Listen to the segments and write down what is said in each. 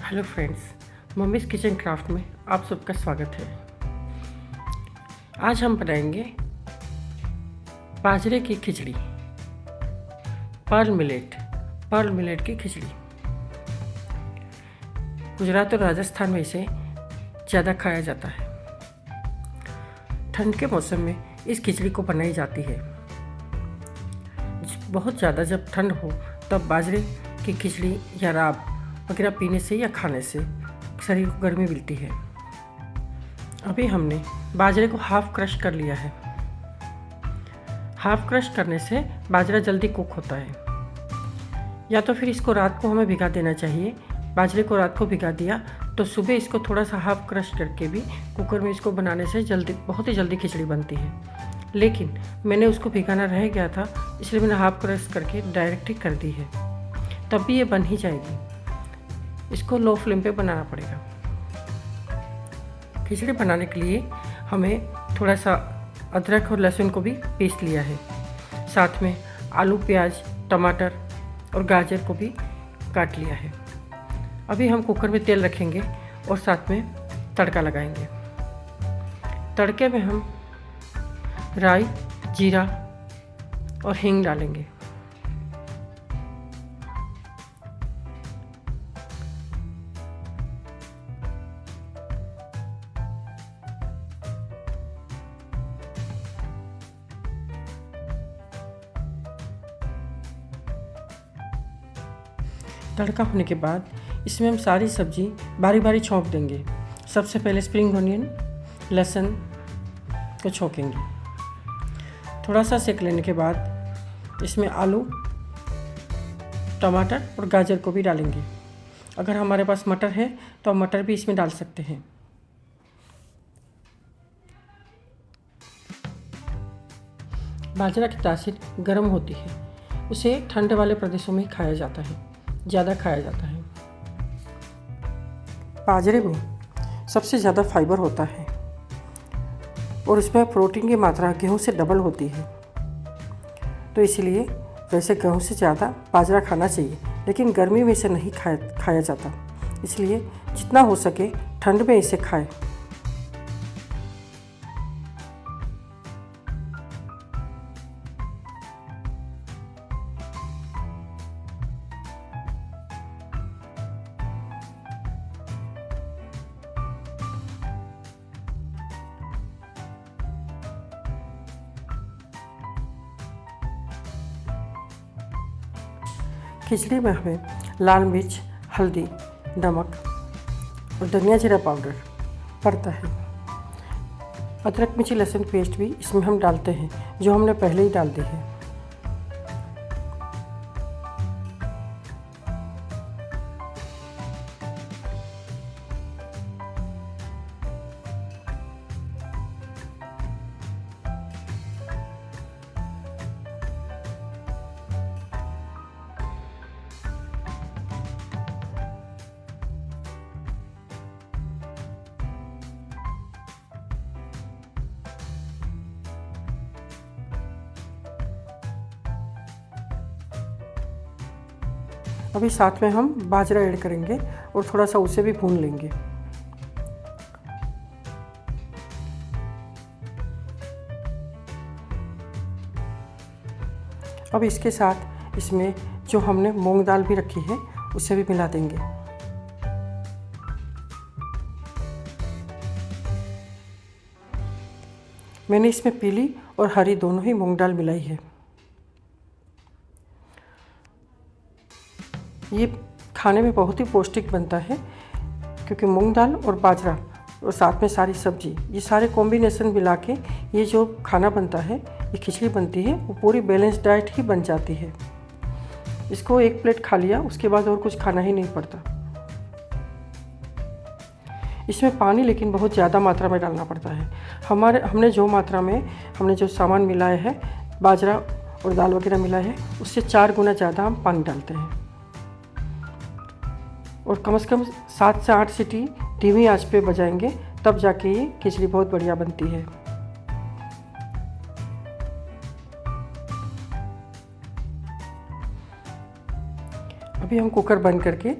Hello friends, mummy's kitchen craft में आप सबका स्वागत है। आज हम बनाएंगे बाजरे की खिचड़ी, पर्ल मिलेट की खिचड़ी। गुजरात और राजस्थान में इसे ज़्यादा खाया जाता है। ठंड के मौसम में इस खिचड़ी को बनाई जाती है। बहुत ज़्यादा जब ठंड हो तब बाजरे की खिचड़ी या राब वगैरह पीने से या खाने से शरीर को गर्मी मिलती है। अभी हमने बाजरे को हाफ क्रश कर लिया है। हाफ क्रश करने से बाजरा जल्दी कुक होता है। या तो फिर इसको रात को हमें भिगा देना चाहिए। बाजरे को रात को भिगा दिया तो सुबह इसको थोड़ा सा हाफ क्रश करके भी कुकर में इसको बनाने से बहुत ही जल्दी खिचड़ी बनती है। लेकिन मैंने उसको भिगाना रह गया था, इसलिए मैंने हाफ क्रश करके डायरेक्ट ही कर दी है। तब भी ये बन ही जाएगी। इसको लो फ्लेम पे बनाना पड़ेगा। खिचड़ी बनाने के लिए हमें थोड़ा सा अदरक और लहसुन को भी पीस लिया है। साथ में आलू, प्याज, टमाटर और गाजर को भी काट लिया है। अभी हम कुकर में तेल रखेंगे और साथ में तड़का लगाएंगे। तड़के में हम राई, जीरा और हींग डालेंगे। तड़का होने के बाद इसमें हम सारी सब्जी बारी बारी छौंक देंगे। सबसे पहले स्प्रिंग ऑनियन, लहसुन को छौंकेंगे। थोड़ा सा सेक लेने के बाद इसमें आलू, टमाटर और गाजर को भी डालेंगे। अगर हमारे पास मटर है तो हम मटर भी इसमें डाल सकते हैं। बाजरा की तासीर गर्म होती है। उसे ठंड वाले प्रदेशों में खाया जाता है, ज़्यादा खाया जाता है। बाजरे में सबसे ज़्यादा फाइबर होता है और इसमें प्रोटीन की मात्रा गेहूं से डबल होती है। तो इसलिए वैसे गेहूं से ज़्यादा बाजरा खाना चाहिए, लेकिन गर्मी में इसे नहीं खाया जाता। इसलिए जितना हो सके ठंड में इसे खाएं। खिचड़ी में हमें लाल मिर्च, हल्दी, नमक और धनिया जीरा पाउडर पड़ता है। अदरक, मिर्ची, लहसुन पेस्ट भी इसमें हम डालते हैं, जो हमने पहले ही डाल दी है। अभी साथ में हम बाजरा ऐड करेंगे और थोड़ा सा उसे भी भून लेंगे। अब इसके साथ इसमें जो हमने मूंग दाल भी रखी है उसे भी मिला देंगे। मैंने इसमें पीली और हरी दोनों ही मूंग दाल मिलाई है। ये खाने में बहुत ही पौष्टिक बनता है, क्योंकि मूंग दाल और बाजरा और साथ में सारी सब्जी, ये सारे कॉम्बिनेशन मिला के ये जो खाना बनता है, ये खिचड़ी बनती है, वो पूरी बैलेंस डाइट ही बन जाती है। इसको एक प्लेट खा लिया, उसके बाद और कुछ खाना ही नहीं पड़ता। इसमें पानी लेकिन बहुत ज़्यादा मात्रा में डालना पड़ता है। हमने जो सामान मिलाया है, बाजरा और दाल वगैरह मिला है, उससे 4 गुना ज़्यादा हम पानी डालते हैं। और कम से कम 7 से 8 सीटी धीमी आंच पे बजाएंगे, तब जाके ये खिचड़ी बहुत बढ़िया बनती है। अभी हम कुकर बंद करके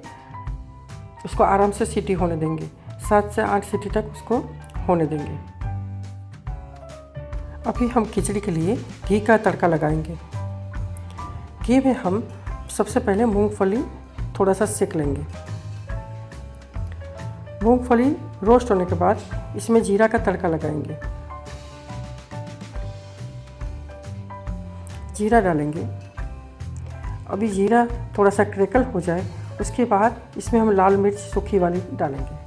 उसको आराम से सीटी होने देंगे। 7 से 8 सीटी तक उसको होने देंगे। अभी हम खिचड़ी के लिए घी का तड़का लगाएंगे। घी में हम सबसे पहले मूंगफली थोड़ा सा सेक लेंगे। मूंगफली रोस्ट होने के बाद इसमें जीरा का तड़का लगाएंगे। जीरा डालेंगे। अभी जीरा थोड़ा सा क्रैकल हो जाए उसके बाद इसमें हम लाल मिर्च सूखी वाली डालेंगे।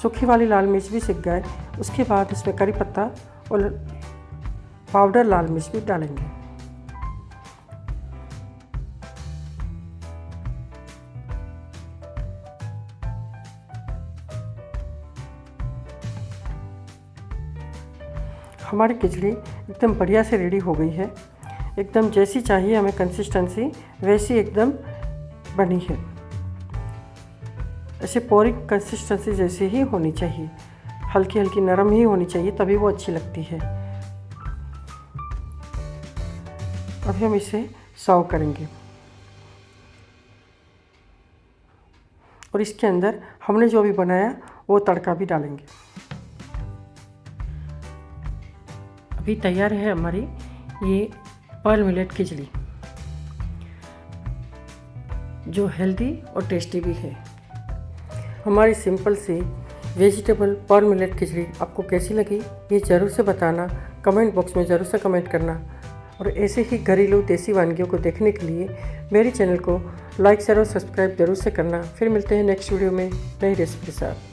सूखी वाली लाल मिर्च भी सिक गए उसके बाद इसमें करी पत्ता और पाउडर लाल मिर्च भी डालेंगे। हमारी खिचड़ी एकदम बढ़िया से रेडी हो गई है। एकदम जैसी चाहिए हमें कंसिस्टेंसी वैसी एकदम बनी है। ऐसे पोरिक कंसिस्टेंसी जैसी ही होनी चाहिए, हल्की हल्की नरम ही होनी चाहिए, तभी वो अच्छी लगती है। अभी हम इसे सर्व करेंगे और इसके अंदर हमने जो भी बनाया वो तड़का भी डालेंगे। अभी तैयार है हमारी ये पर्ल मिलेट खिचड़ी, जो हेल्दी और टेस्टी भी है। हमारी सिंपल सी वेजिटेबल पर्ल मिलेट खिचड़ी आपको कैसी लगी ये ज़रूर से बताना, कमेंट बॉक्स में ज़रूर से कमेंट करना। और ऐसे ही घरेलू देसी वानगियों को देखने के लिए मेरे चैनल को लाइक शेयर और सब्सक्राइब ज़रूर से करना। फिर मिलते हैं नेक्स्ट वीडियो में नई रेसिपी के साथ।